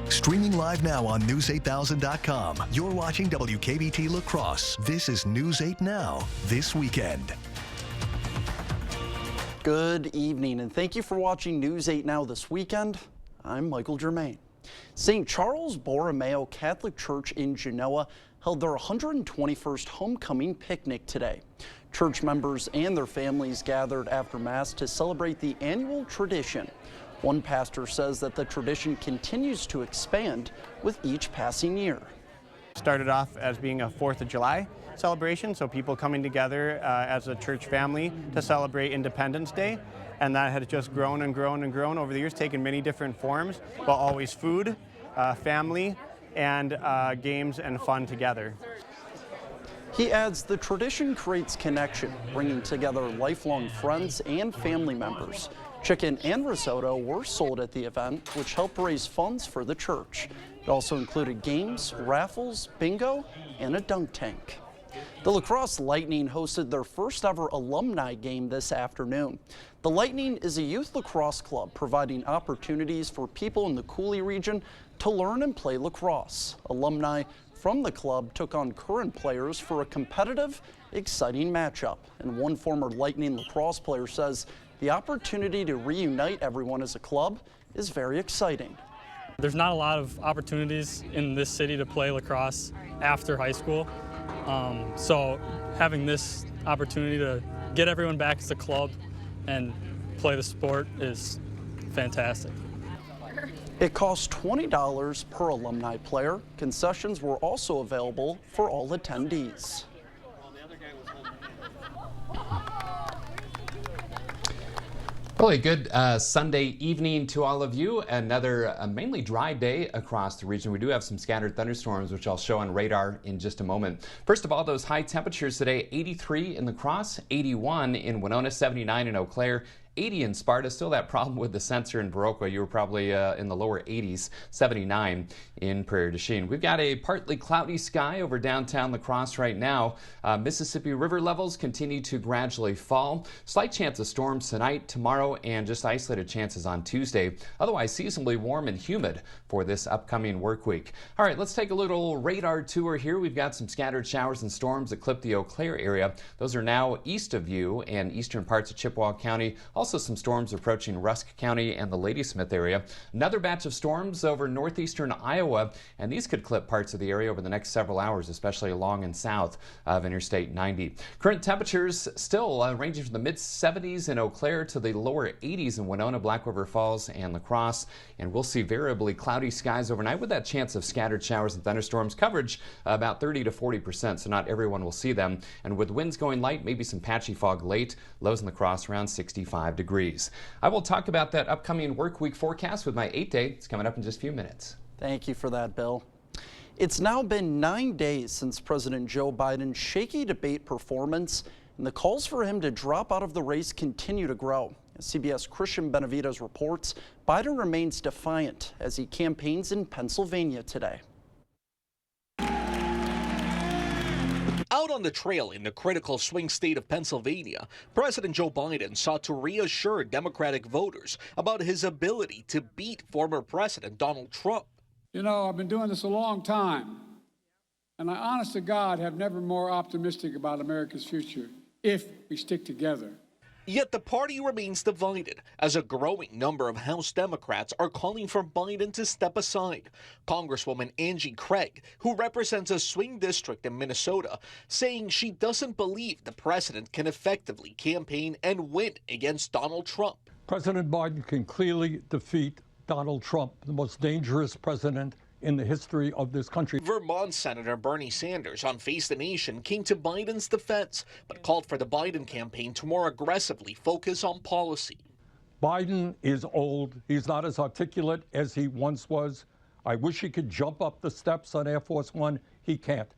Streaming live now on News8000.com. You're watching WKBT La Crosse. This is News 8 Now, this weekend. Good evening, and thank you for watching News 8 Now this weekend. I'm Michael Germain. St. Charles Borromeo Catholic Church in Genoa held their 121st homecoming picnic today. Church members and their families gathered after Mass to celebrate the annual tradition. One pastor says that the tradition continues to expand with each passing year. Started off as being a 4th of July celebration, so people coming together as a church family to celebrate Independence Day. And that has just grown and grown and grown over the years, taken many different forms, but always food, family, and games and fun together. He adds the tradition creates connection, bringing together lifelong friends and family members. Chicken and risotto were sold at the event, which helped raise funds for the church. It also included games, raffles, bingo, and a dunk tank. The La Crosse Lightning hosted their first ever alumni game this afternoon. The Lightning is a youth lacrosse club providing opportunities for people in the Coulee region to learn and play lacrosse. Alumni from the club took on current players for a competitive, exciting matchup. And one former Lightning lacrosse player says the opportunity to reunite everyone as a club is very exciting. There's not a lot of opportunities in this city to play lacrosse after high school. So having this opportunity to get everyone back as a club and play the sport is fantastic. It costs $20 per alumni player. Concessions were also available for all attendees. Well, a good Sunday evening to all of you. Another mainly dry day across the region. We do have some scattered thunderstorms, which I'll show on radar in just a moment. First of all, those high temperatures today: 83 in La Crosse, 81 in Winona, 79 in Eau Claire, 80 in Sparta. Still that problem with the sensor in Viroqua. You were probably in the lower 80s, 79 in Prairie du Chien. We've got a partly cloudy sky over downtown La Crosse right now. Mississippi River levels continue to gradually fall. Slight chance of storms tonight, tomorrow, and just isolated chances on Tuesday. Otherwise seasonably warm and humid for this upcoming work week. All right, let's take a little radar tour here. We've got some scattered showers and storms that clip the Eau Claire area. Those are now east of you and eastern parts of Chippewa County. Also some storms approaching Rusk County and the Ladysmith area. Another batch of storms over northeastern Iowa, and these could clip parts of the area over the next several hours, especially along and south of Interstate 90. Current temperatures still ranging from the mid-70s in Eau Claire to the lower 80s in Winona, Black River Falls, and La Crosse. And we'll see variably cloudy skies overnight with that chance of scattered showers and thunderstorms. Coverage about 30 to 40%, so not everyone will see them. And with winds going light, maybe some patchy fog late. Lows in La Crosse around 65 degrees. I will talk about that upcoming work week forecast with my 8-day. It's coming up in just a few minutes. Thank you for that, Bill. It's now been 9 days since President Joe Biden's shaky debate performance, and the calls for him to drop out of the race continue to grow. As CBS Christian Benavides reports, Biden remains defiant as he campaigns in Pennsylvania today. Out on the trail in the critical swing state of Pennsylvania, President Joe Biden sought to reassure Democratic voters about his ability to beat former President Donald Trump. You know, I've been doing this a long time, and I, honest to God, have never more optimistic about America's future if we stick together. Yet the party remains divided, as a growing number of House Democrats are calling for Biden to step aside. Congresswoman Angie Craig, who represents a swing district in Minnesota, saying she doesn't believe the president can effectively campaign and win against Donald Trump. President Biden can clearly defeat Donald Trump, the most dangerous president in the history of this country. Vermont Senator Bernie Sanders on Face the Nation came to Biden's defense, but called for the Biden campaign to more aggressively focus on policy. Biden is old. He's not as articulate as he once was. I wish he could jump up the steps on Air Force One. He can't.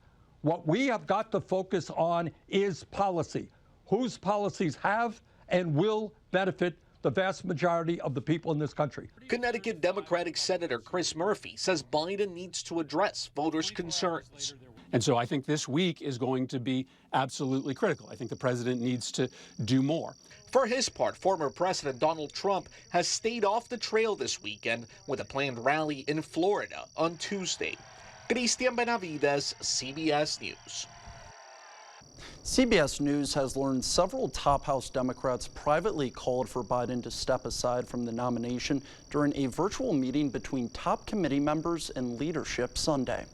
What we have got to focus on is policy. Whose policies have and will benefit the vast majority of the people in this country. Connecticut Democratic Senator Chris Murphy says Biden needs to address voters' concerns. And so I think this week is going to be absolutely critical. I think the president needs to do more. For his part, former President Donald Trump has stayed off the trail this weekend with a planned rally in Florida on Tuesday. Christian Benavides, CBS News. CBS News has learned several top House Democrats privately called for Biden to step aside from the nomination during a virtual meeting between top committee members and leadership Sunday.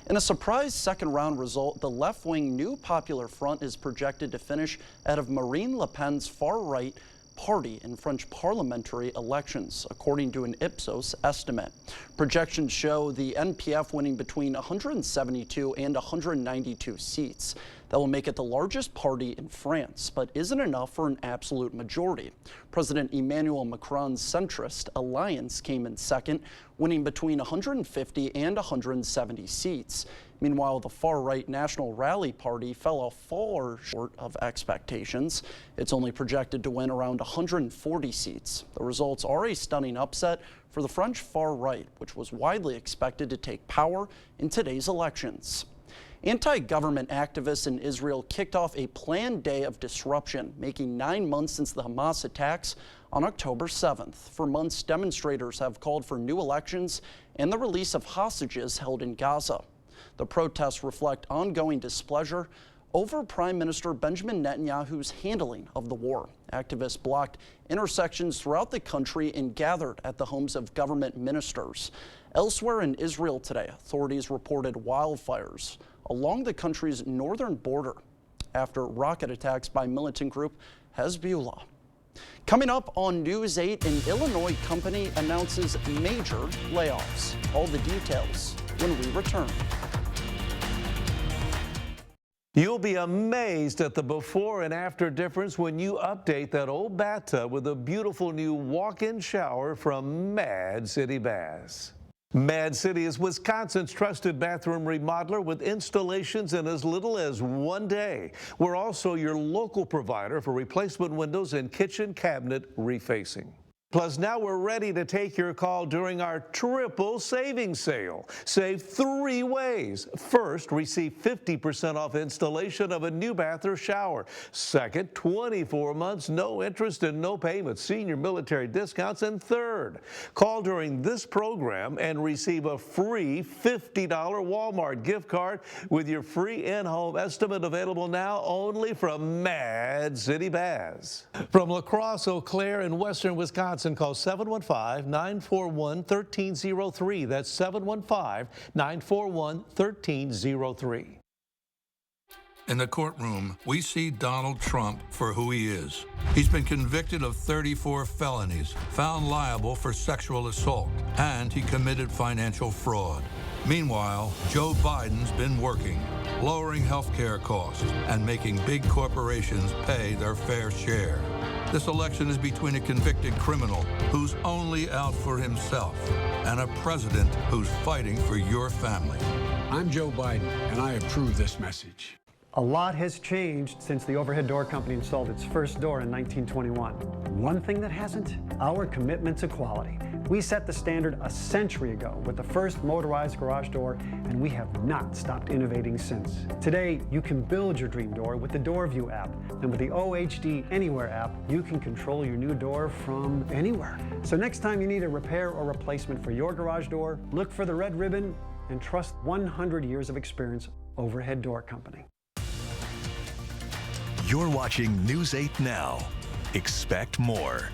In a surprise second-round result, the left-wing New Popular Front is projected to finish ahead of Marine Le Pen's far-right party in French parliamentary elections, according to an Ipsos estimate. Projections show the NPF winning between 172 and 192 seats. That will make it the largest party in France, but isn't enough for an absolute majority. President Emmanuel Macron's centrist alliance came in second, winning between 150 and 170 seats. Meanwhile, the far-right National Rally Party fell far short of expectations. It's only projected to win around 140 seats. The results are a stunning upset for the French far-right, which was widely expected to take power in today's elections. Anti-government activists in Israel kicked off a planned day of disruption, making 9 months since the Hamas attacks on October 7th. For months, demonstrators have called for new elections and the release of hostages held in Gaza. The protests reflect ongoing displeasure over Prime Minister Benjamin Netanyahu's handling of the war. Activists blocked intersections throughout the country and gathered at the homes of government ministers. Elsewhere in Israel today, authorities reported wildfires along the country's northern border after rocket attacks by militant group Hezbollah. Coming up on News 8, an Illinois company announces major layoffs. All the details when we return. You'll be amazed at the before and after difference when you update that old bathtub with a beautiful new walk-in shower from Mad City Baths. Mad City is Wisconsin's trusted bathroom remodeler with installations in as little as 1 day. We're also your local provider for replacement windows and kitchen cabinet refacing. Plus, now we're ready to take your call during our triple savings sale. Save 3 ways. First, receive 50% off installation of a new bath or shower. Second, 24 months, no interest and no payments, senior military discounts. And third, call during this program and receive a free $50 Walmart gift card with your free in-home estimate, available now only from Mad City Baths. From La Crosse, Eau Claire, in western Wisconsin, call 715-941-1303. That's 715-941-1303. In the courtroom, we see Donald Trump for who he is. He's been convicted of 34 felonies, found liable for sexual assault, and he committed financial fraud. Meanwhile, Joe Biden's been working, lowering health care costs and making big corporations pay their fair share. This election is between a convicted criminal who's only out for himself and a president who's fighting for your family. I'm Joe Biden, and I approve this message. A lot has changed since the Overhead Door Company installed its first door in 1921. One thing that hasn't? Our commitment to quality. We set the standard a century ago with the first motorized garage door, and we have not stopped innovating since. Today, you can build your dream door with the DoorView app. And with the OHD Anywhere app, you can control your new door from anywhere. So next time you need a repair or replacement for your garage door, look for the red ribbon and trust 100 years of experience, Overhead Door Company. You're watching News 8 Now. Expect more.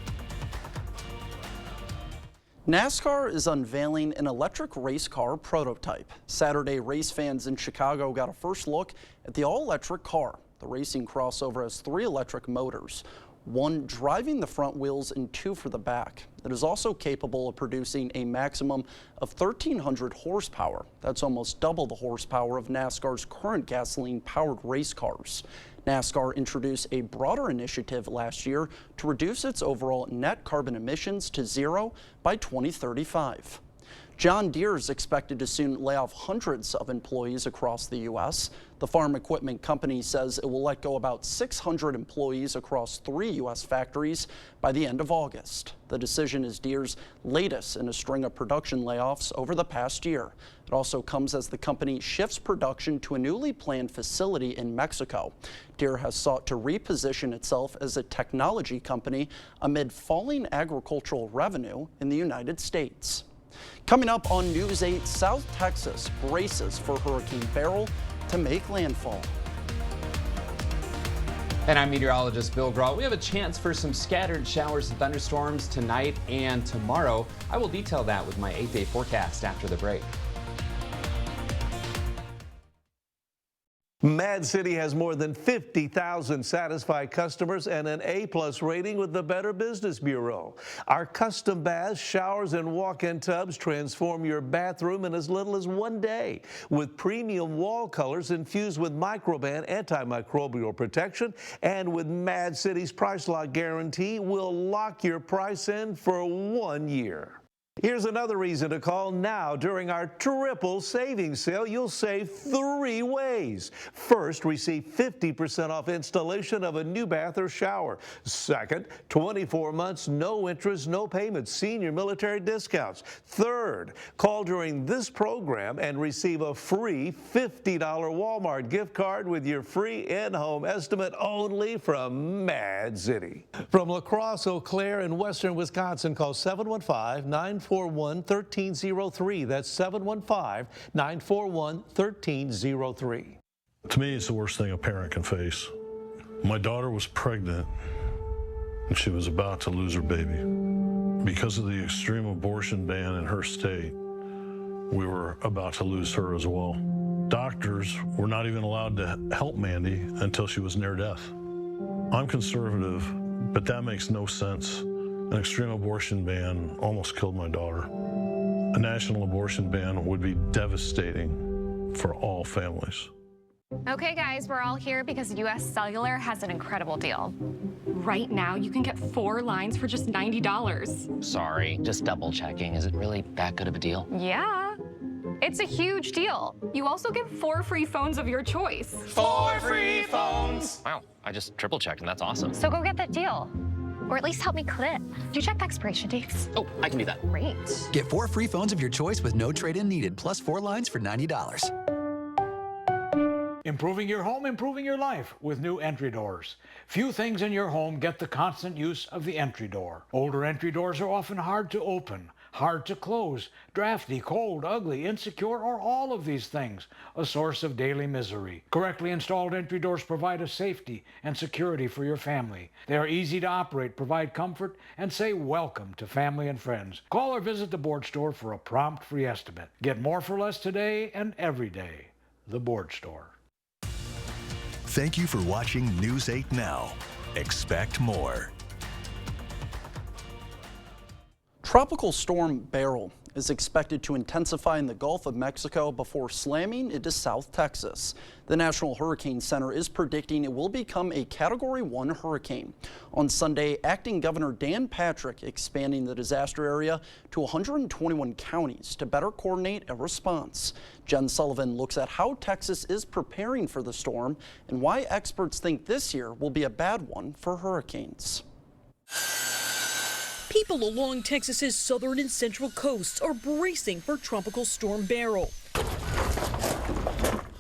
NASCAR is unveiling an electric race car prototype. Saturday, race fans in Chicago got a first look at the all-electric car. The racing crossover has 3 electric motors, 1 driving the front wheels and 2 for the back. It is also capable of producing a maximum of 1,300 horsepower. That's almost double the horsepower of NASCAR's current gasoline-powered race cars. NASCAR introduced a broader initiative last year to reduce its overall net carbon emissions to 0 by 2035. John Deere is expected to soon lay off hundreds of employees across the U.S. The farm equipment company says it will let go about 600 employees across 3 U.S. factories by the end of August. The decision is Deere's latest in a string of production layoffs over the past year. It also comes as the company shifts production to a newly planned facility in Mexico. Deere has sought to reposition itself as a technology company amid falling agricultural revenue in the United States. Coming up on News 8, South Texas braces for Hurricane Beryl to make landfall. And I'm meteorologist Bill Grahl. We have a chance for some scattered showers and thunderstorms tonight and tomorrow. I will detail that with my 8-day forecast after the break. Mad City has more than 50,000 satisfied customers and an A+ rating with the Better Business Bureau. Our custom baths, showers, and walk-in tubs transform your bathroom in as little as 1 day. With premium wall colors infused with Microban antimicrobial protection and with Mad City's Price Lock Guarantee, we'll lock your price in for 1 year. Here's another reason to call now. During our triple savings sale, you'll save 3 ways. First, receive 50% off installation of a new bath or shower. Second, 24 months, no interest, no payments, senior military discounts. Third, call during this program and receive a free $50 Walmart gift card with your free in-home estimate only from Mad City. From La Crosse, Eau Claire, and western Wisconsin, call 715-941-1303. That's 715-941-1303. To me, it's the worst thing a parent can face. My daughter was pregnant and she was about to lose her baby. Because of the extreme abortion ban in her state, we were about to lose her as well. Doctors were not even allowed to help Mandy until she was near death. I'm conservative, but that makes no sense. An extreme abortion ban almost killed my daughter. A national abortion ban would be devastating for all families. Okay, guys, we're all here because US Cellular has an incredible deal. Right now, you can get 4 lines for just $90. Sorry, just double checking. Is it really that good of a deal? Yeah, it's a huge deal. You also get 4 free phones of your choice. 4 free phones! Wow, I just triple checked and that's awesome. So go get that deal. Or at least help me clip. Do you check the expiration dates? Oh, I can do that. Great. Get 4 free phones of your choice with no trade-in needed, plus 4 lines for $90. Improving your home, improving your life with new entry doors. Few things in your home get the constant use of the entry door. Older entry doors are often hard to open, hard to close, drafty, cold, ugly, insecure, or all of these things, a source of daily misery. Correctly installed entry doors provide a safety and security for your family. They are easy to operate, provide comfort, and say welcome to family and friends. Call or visit the Board Store for a prompt free estimate. Get more for less today and every day. The Board Store. Thank you for watching News 8 Now. Expect more. Tropical storm Beryl is expected to intensify in the Gulf of Mexico before slamming into South Texas. The National Hurricane Center is predicting it will become a Category 1 hurricane. On Sunday, Acting Governor Dan Patrick expanding the disaster area to 121 counties to better coordinate a response. Jen Sullivan looks at how Texas is preparing for the storm and why experts think this year will be a bad one for hurricanes. People along Texas's southern and central coasts are bracing for Tropical Storm Beryl.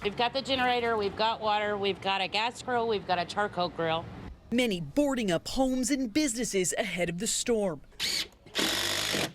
We've got the generator, we've got water, we've got a gas grill, we've got a charcoal grill. Many boarding up homes and businesses ahead of the storm.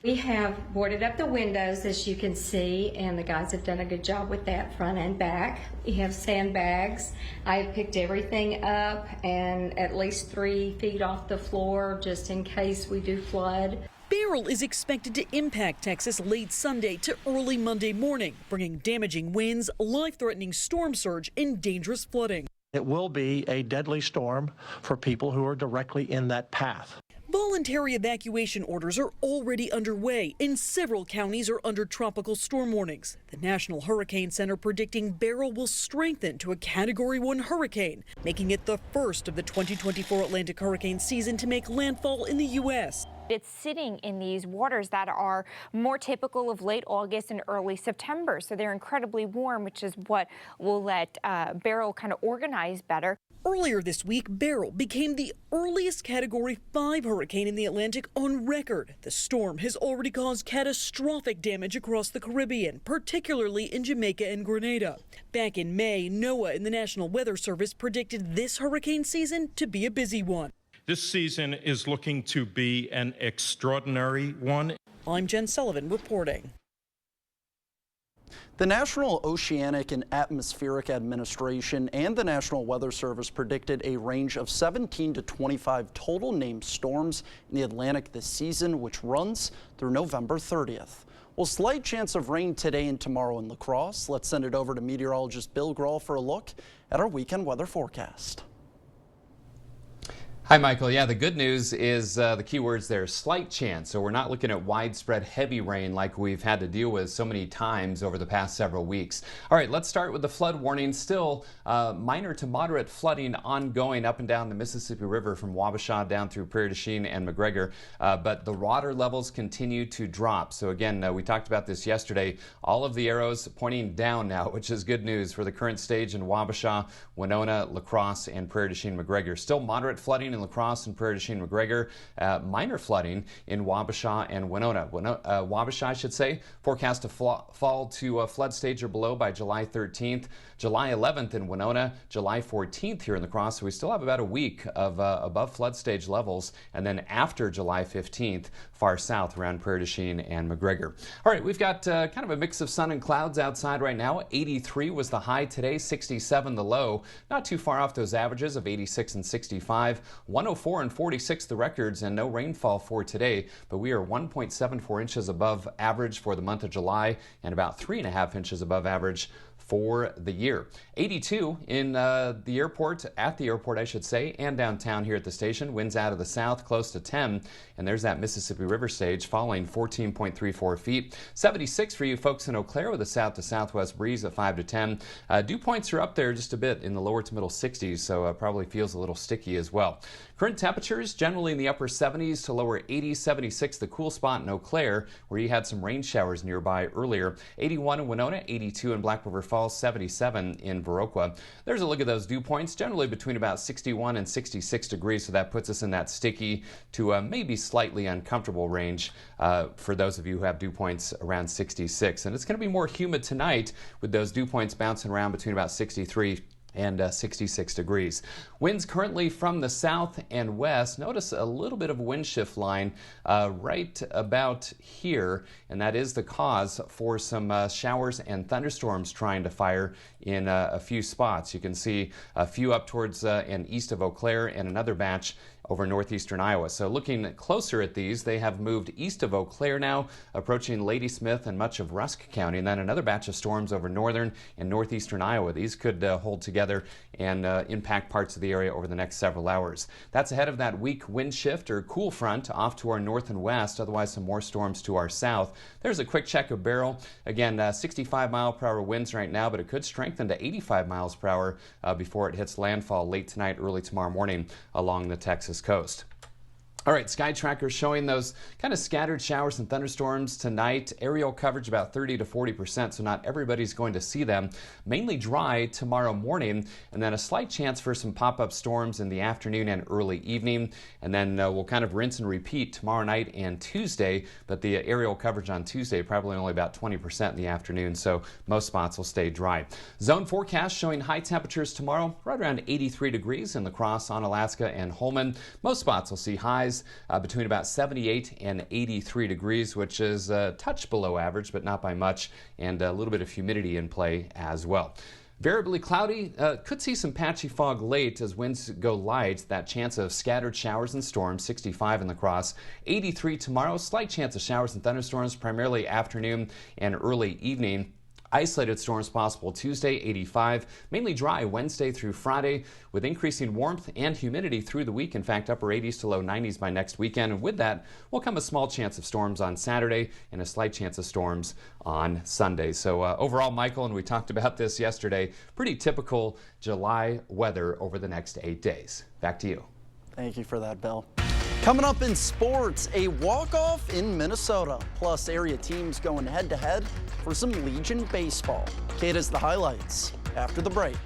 We have boarded up the windows, as you can see, and the guys have done a good job with that front and back. We have sandbags. I've picked everything up and at least 3 feet off the floor just in case we do flood. Beryl is expected to impact Texas late Sunday to early Monday morning, bringing damaging winds, life-threatening storm surge, and dangerous flooding. It will be a deadly storm for people who are directly in that path. Voluntary evacuation orders are already underway, and several counties are under tropical storm warnings. The National Hurricane Center predicting Beryl will strengthen to a Category 1 hurricane, making it the first of the 2024 Atlantic hurricane season to make landfall in the U.S. It's sitting in these waters that are more typical of late August and early September. So they're incredibly warm, which is what will let Beryl kind of organize better. Earlier this week, Beryl became the earliest Category 5 hurricane in the Atlantic on record. The storm has already caused catastrophic damage across the Caribbean, particularly in Jamaica and Grenada. Back in May, NOAA and the National Weather Service predicted this hurricane season to be a busy one. This season is looking to be an extraordinary one. I'm Jen Sullivan reporting. The National Oceanic and Atmospheric Administration and the National Weather Service predicted a range of 17 to 25 total named storms in the Atlantic this season, which runs through November 30th. Well, slight chance of rain today and tomorrow in La Crosse. Let's send it over to meteorologist Bill Grahl for a look at our weekend weather forecast. Hi, Michael. Yeah, the good news is the key words there, slight chance. So we're not looking at widespread heavy rain like we've had to deal with so many times over the past several weeks. All right, let's start with the flood warning. Still minor to moderate flooding ongoing up and down the Mississippi River from Wabasha down through Prairie du Chien and McGregor. But the water levels continue to drop. So again, we talked about this yesterday. All of the arrows pointing down now, which is good news for the current stage in Wabasha, Winona, La Crosse, and Prairie du Chien, McGregor. Still moderate flooding in La Crosse and Prairie du Chien, McGregor. Minor flooding in Wabasha and Winona. Wabasha, I should say, forecast to fall to flood stage or below by July 13th. July 11th in Winona, July 14th here in La Crosse. So we still have about a week of above flood stage levels. And then after July 15th, far south around Prairie du Chien and McGregor. All right, we've got kind of a mix of sun and clouds outside right now. 83 was the high today, 67 the low. Not too far off those averages of 86 and 65. 104 and 46 the records, and no rainfall for today. But we are 1.74 inches above average for the month of July and about 3.5 inches above average for the year. 82 in the airport, at the airport I should say, and downtown here at the station. Winds out of the south close to 10, and there's that Mississippi River stage falling 14.34 feet. 76 for you folks in Eau Claire with a south to southwest breeze at 5 to 10. Dew points are up there just a bit in the lower to middle 60s, so probably feels a little sticky as well. Current temperatures generally in the upper 70s to lower 80s. 76 the cool spot in Eau Claire where you had some rain showers nearby earlier. 81 in Winona, 82 in Black River Falls, 77 in Viroqua. There's a look at those dew points, generally between about 61 and 66 degrees, so that puts us in that sticky to maybe slightly uncomfortable range for those of you who have dew points around 66. And it's going to be more humid tonight with those dew points bouncing around between about 63 and 66 degrees. Winds currently from the south and west. Notice a little bit of a wind shift line right about here, and that is the cause for some showers and thunderstorms trying to fire in a few spots. You can see a few up towards and east of Eau Claire and another batch over northeastern Iowa. So looking closer at these, they have moved east of Eau Claire now, approaching Ladysmith and much of Rusk County, and then another batch of storms over northern and northeastern Iowa. These could hold together and impact parts of the area over the next several hours. That's ahead of that weak wind shift or cool front off to our north and west, otherwise some more storms to our south. There's a quick check of Beryl. Again, 65 mile per hour winds right now, but it could strengthen to 85 miles per hour before it hits landfall late tonight, early tomorrow morning along the Texas coast. All right, Sky Tracker showing those kind of scattered showers and thunderstorms tonight. Aerial coverage about 30 to 40%, so not everybody's going to see them. Mainly dry tomorrow morning, and then a slight chance for some pop-up storms in the afternoon and early evening. And then we'll kind of rinse and repeat tomorrow night and Tuesday, but the aerial coverage on Tuesday probably only about 20% in the afternoon, so most spots will stay dry. Zone forecast showing high temperatures tomorrow, right around 83 degrees in La Crosse, Onalaska, and Holmen. Most spots will see highs between about 78 and 83 degrees, which is a touch below average, but not by much, and a little bit of humidity in play as well. Variably cloudy, could see some patchy fog late as winds go light. That chance of scattered showers and storms, 65 in La Crosse. 83 tomorrow, slight chance of showers and thunderstorms, primarily afternoon and early evening. Isolated storms possible Tuesday, 85. Mainly dry Wednesday through Friday with increasing warmth and humidity through the week. In fact, upper 80s to low 90s by next weekend. And with that will come a small chance of storms on Saturday and a slight chance of storms on Sunday. So overall, Michael, and we talked about this yesterday, pretty typical July weather over the next 8 days. Back to you. Thank you for that, Bill. Coming up in sports, a walk-off in Minnesota, plus area teams going head-to-head for some Legion baseball. Kate has the highlights after the break.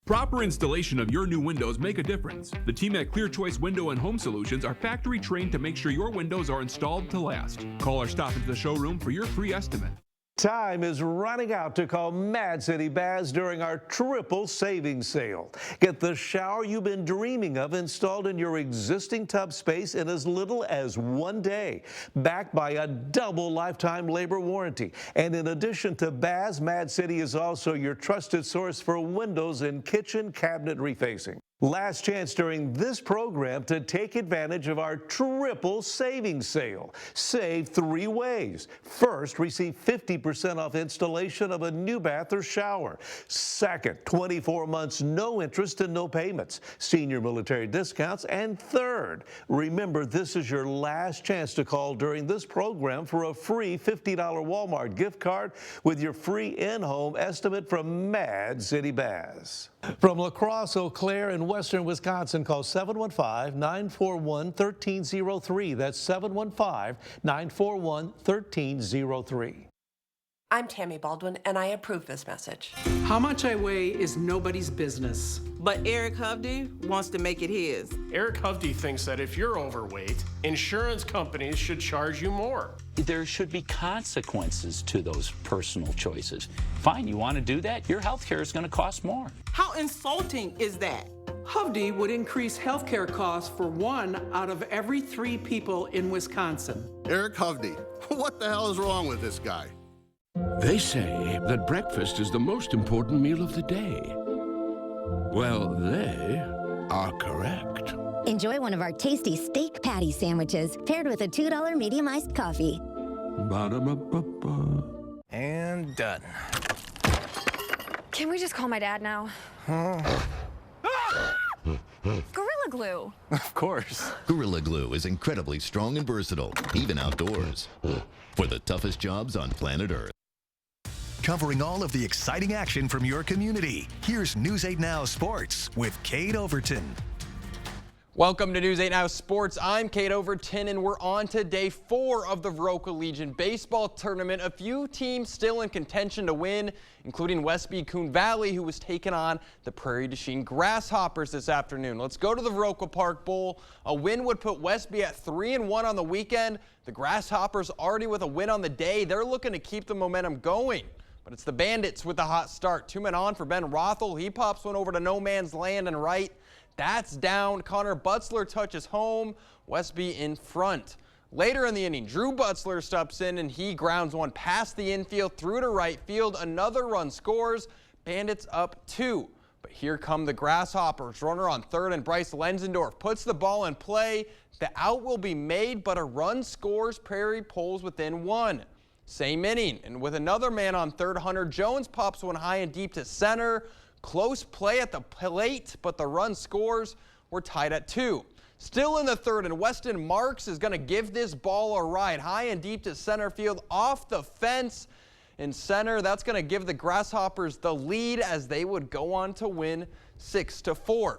Proper installation of your new windows make a difference. The team at Clear Choice Window and Home Solutions are factory trained to make sure your windows are installed to last. Call or stop into the showroom for your free estimate. Time is running out to call Mad City Baths during our triple savings sale. Get the shower you've been dreaming of installed in your existing tub space in as little as 1 day, backed by a double lifetime labor warranty. And in addition to baths, Mad City is also your trusted source for windows and kitchen cabinet refacing. Last chance during this program to take advantage of our triple savings sale. Save 3 ways. First, receive 50% off installation of a new bath or shower. Second, 24 months, no interest and no payments. Senior military discounts. And third, remember this is your last chance to call during this program for a free $50 Walmart gift card with your free in-home estimate from Mad City Baths. From La Crosse, Eau Claire, and western Wisconsin, call 715-941-1303. That's 715-941-1303. I'm Tammy Baldwin, and I approve this message. How much I weigh is nobody's business. But Eric Hovde wants to make it his. Eric Hovde thinks that if you're overweight, insurance companies should charge you more. There should be consequences to those personal choices. Fine, you want to do that? Your health care is going to cost more. How insulting is that? Hovde would increase health care costs for 1 out of every 3 people in Wisconsin. Eric Hovde, what the hell is wrong with this guy? They say that breakfast is the most important meal of the day. Well, they are correct. Enjoy one of our tasty steak patty sandwiches paired with a $2 medium iced coffee. Ba-da-ba-ba-ba. And done. Can we just call my dad now? Gorilla Glue. Of course. Gorilla Glue is incredibly strong and versatile, even outdoors, for the toughest jobs on planet Earth. Covering all of the exciting action from your community, here's News 8 Now Sports with Kate Overton. Welcome to News 8 Now Sports. I'm Kate Overton, and we're on to day 4 of the Viroqua Legion baseball tournament. A few teams still in contention to win, including Westby Coon Valley, who was taking on the Prairie du Chien Grasshoppers this afternoon. Let's go to the Viroqua Park Bowl. A win would put Westby at 3-1 on the weekend. The Grasshoppers already with a win on the day. They're looking to keep the momentum going. But it's the Bandits with a hot start. 2 men on for Ben Rothel. He pops one over to no man's land and right. That's down. Connor Butzler touches home. Westby in front. Later in the inning, Drew Butzler steps in and he grounds one past the infield through to right field. Another run scores. Bandits up 2. But here come the Grasshoppers. Runner on third and Bryce Lenzendorf puts the ball in play. The out will be made, but a run scores. Prairie pulls within 1. Same inning, and with another man on third, Hunter Jones pops one high and deep to center. Close play at the plate, but the run scores. We're tied at 2. Still in the third, and Weston Marks is going to give this ball a ride. High and deep to center field, off the fence in center. That's going to give the Grasshoppers the lead as they would go on to win 6-4.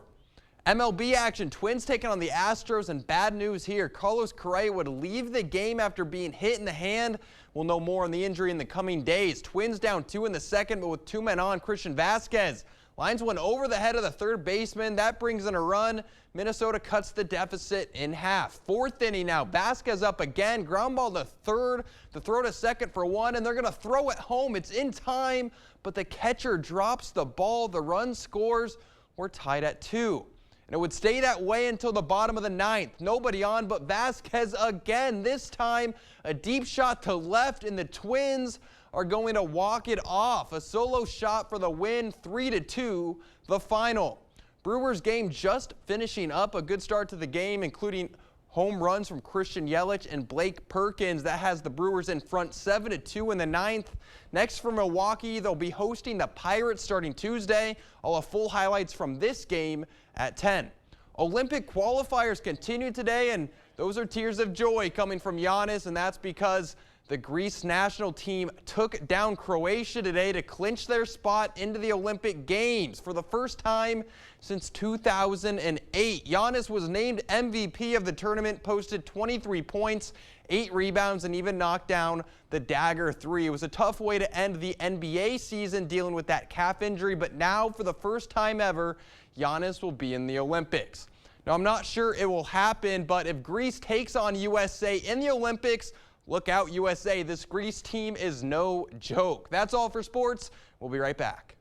MLB action, Twins taking on the Astros, and bad news here. Carlos Correa would leave the game after being hit in the hand. We'll know more on the injury in the coming days. Twins down 2 in the second, but with 2 men on, Christian Vasquez lines one over the head of the third baseman. That brings in a run. Minnesota cuts the deficit in half. 4th inning now. Vasquez up again. Ground ball to third. The throw to second for 1, and they're going to throw it home. It's in time, but the catcher drops the ball. The run scores. We're tied at 2. And it would stay that way until the bottom of the 9th. Nobody on but Vasquez again. This time, a deep shot to left, and the Twins are going to walk it off. A solo shot for the win, 3-2, the final. Brewers game just finishing up. A good start to the game, including home runs from Christian Yelich and Blake Perkins. That has the Brewers in front 7-2 in the 9th. Next for Milwaukee, they'll be hosting the Pirates starting Tuesday. I'll have full highlights from this game at 10. Olympic qualifiers continue today, and those are tears of joy coming from Giannis, and that's because The Greece national team took down Croatia today to clinch their spot into the Olympic Games for the first time since 2008. Giannis was named MVP of the tournament, posted 23 points, 8 rebounds, and even knocked down the dagger 3. It was a tough way to end the NBA season dealing with that calf injury, but now for the first time ever, Giannis will be in the Olympics. Now, I'm not sure it will happen, but if Greece takes on USA in the Olympics, look out, USA. This Greece team is no joke. That's all for sports. We'll be right back.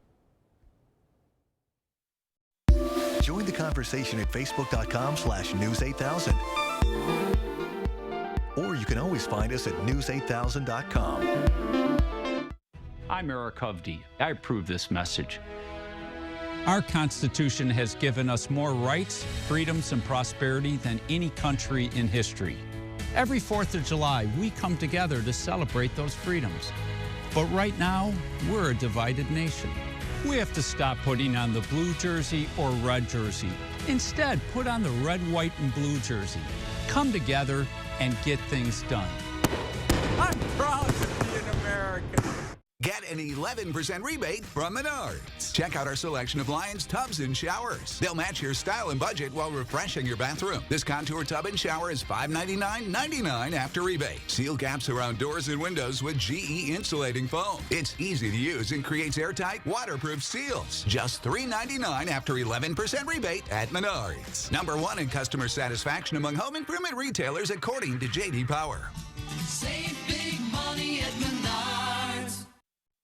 Join the conversation at facebook.com/news8000. Or you can always find us at news8000.com. I'm Eric Hovde. I approve this message. Our Constitution has given us more rights, freedoms, and prosperity than any country in history. Every 4th of July, we come together to celebrate those freedoms. But right now, we're a divided nation. We have to stop putting on the blue jersey or red jersey. Instead, put on the red, white, and blue jersey. Come together and get things done. I'm proud to be an American. Get an 11% rebate from Menards. Check out our selection of Lions tubs and showers. They'll match your style and budget while refreshing your bathroom. This contour tub and shower is $599.99 after rebate. Seal gaps around doors and windows with GE insulating foam. It's easy to use and creates airtight, waterproof seals. Just $399 after 11% rebate at Menards. #1 in customer satisfaction among home improvement retailers according to J.D. Power. Save big money at Menards.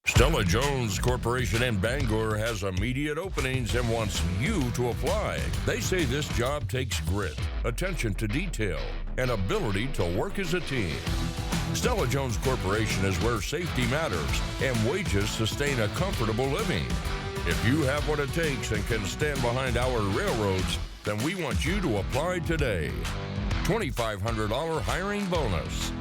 Stella-Jones Corporation in Bangor has immediate openings and wants you to apply. They say this job takes grit, attention to detail, and ability to work as a team. Stella-Jones Corporation is where safety matters and wages sustain a comfortable living. If you have what it takes and can stand behind our railroads, then we want you to apply today. $2,500 hiring bonus.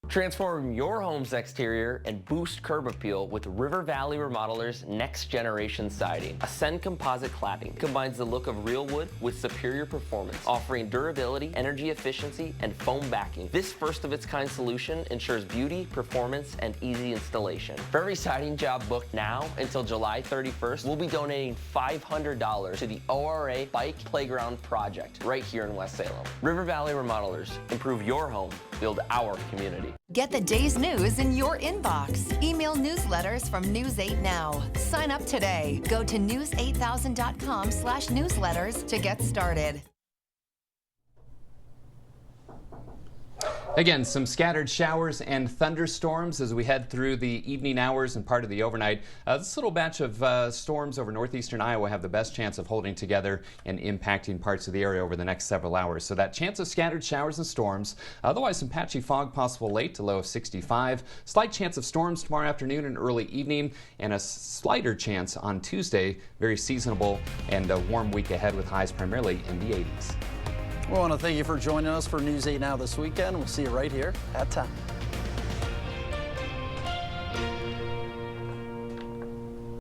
Transform your home's exterior and boost curb appeal with River Valley Remodelers Next Generation Siding. Ascend Composite Cladding combines the look of real wood with superior performance, offering durability, energy efficiency, and foam backing. This first-of-its-kind solution ensures beauty, performance, and easy installation. For every siding job booked now until July 31st, we'll be donating $500 to the ORA Bike Playground Project right here in West Salem. River Valley Remodelers. Improve your home. Build our community. Get the day's news in your inbox. Email newsletters from News 8 Now. Sign up today. Go to news8000.com/newsletters to get started. Again, some scattered showers and thunderstorms as we head through the evening hours and part of the overnight. This little batch of storms over northeastern Iowa have the best chance of holding together and impacting parts of the area over the next several hours. So that chance of scattered showers and storms. Otherwise, some patchy fog possible late to low of 65. Slight chance of storms tomorrow afternoon and early evening, and a slighter chance on Tuesday. Very seasonable and a warm week ahead with highs primarily in the 80s. We want to thank you for joining us for News 8 Now this weekend. We'll see you right here at 10.